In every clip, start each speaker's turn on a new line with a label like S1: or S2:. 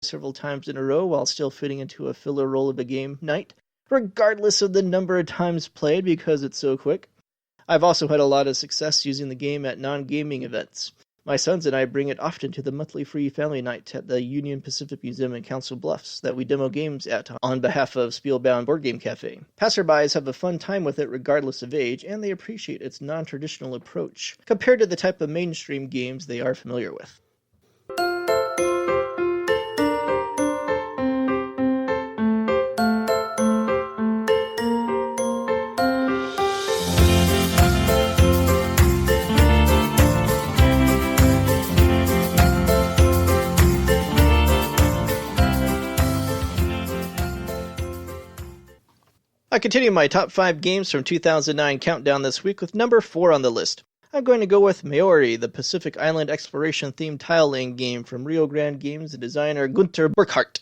S1: several times in a row while still fitting into a filler role of a game night, regardless of the number of times played because it's so quick. I've also had a lot of success using the game at non-gaming events. My sons and I bring it often to the monthly free family night at the Union Pacific Museum in Council Bluffs that we demo games at on behalf of Spielbound Board Game Cafe. Passerbys have a fun time with it regardless of age, and they appreciate its non-traditional approach, compared to the type of mainstream games they are familiar with. I continue my top 5 games from 2009 countdown this week with number 4 on the list. I'm going to go with Maori, the Pacific Island exploration-themed tile-laying game from Rio Grande Games and designer Gunter Burkhardt.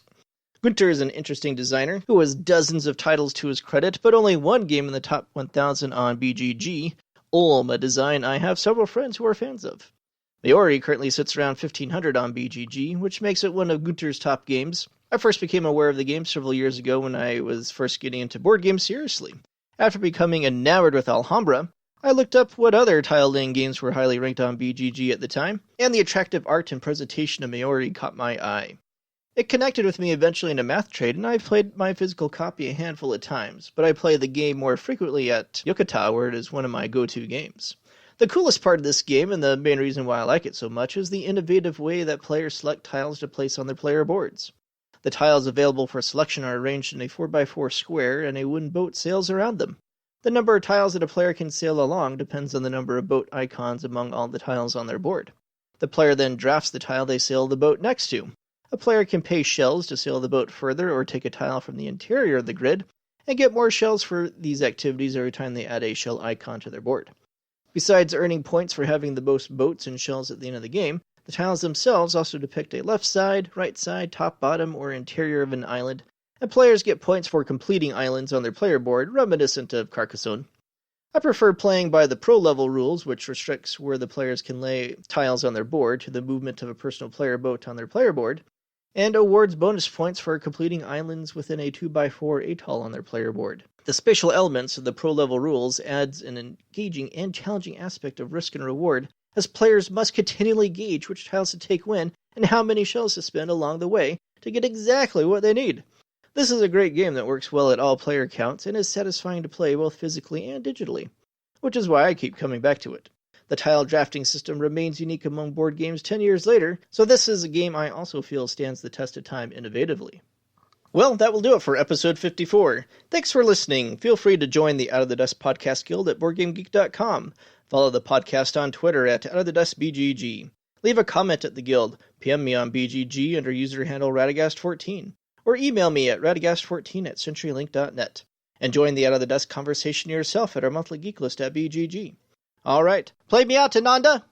S1: Gunter is an interesting designer who has dozens of titles to his credit, but only one game in the top 1000 on BGG, Ulm, a design I have several friends who are fans of. Maori currently sits around 1500 on BGG, which makes it one of Gunter's top games. I first became aware of the game several years ago when I was first getting into board games seriously. After becoming enamored with Alhambra, I looked up what other tile-laying games were highly ranked on BGG at the time, and the attractive art and presentation of Maori caught my eye. It connected with me eventually in a math trade, and I've played my physical copy a handful of times, but I play the game more frequently at Yokota, where it is one of my go-to games. The coolest part of this game, and the main reason why I like it so much, is the innovative way that players select tiles to place on their player boards. The tiles available for selection are arranged in a 4x4 square, and a wooden boat sails around them. The number of tiles that a player can sail along depends on the number of boat icons among all the tiles on their board. The player then drafts the tile they sail the boat next to. A player can pay shells to sail the boat further or take a tile from the interior of the grid, and get more shells for these activities every time they add a shell icon to their board. Besides earning points for having the most boats and shells at the end of the game, the tiles themselves also depict a left side, right side, top, bottom, or interior of an island, and players get points for completing islands on their player board, reminiscent of Carcassonne. I prefer playing by the pro-level rules, which restricts where the players can lay tiles on their board to the movement of a personal player boat on their player board, and awards bonus points for completing islands within a 2x4 atoll on their player board. The spatial elements of the pro-level rules adds an engaging and challenging aspect of risk and reward, as players must continually gauge which tiles to take when and how many shells to spend along the way to get exactly what they need. This is a great game that works well at all player counts and is satisfying to play both physically and digitally, which is why I keep coming back to it. The tile drafting system remains unique among board games 10 years later, so this is a game I also feel stands the test of time innovatively. Well, that will do it for episode 54. Thanks for listening. Feel free to join the Out of the Dust Podcast Guild at BoardGameGeek.com. Follow the podcast on Twitter at OutOfTheDustBGG. Leave a comment at the Guild. PM me on BGG under user handle Radagast14. Or email me at radagast14@CenturyLink.net. And join the Out of the Dust conversation yourself at our monthly geek list at BGG. Alright, play me out, Ananda!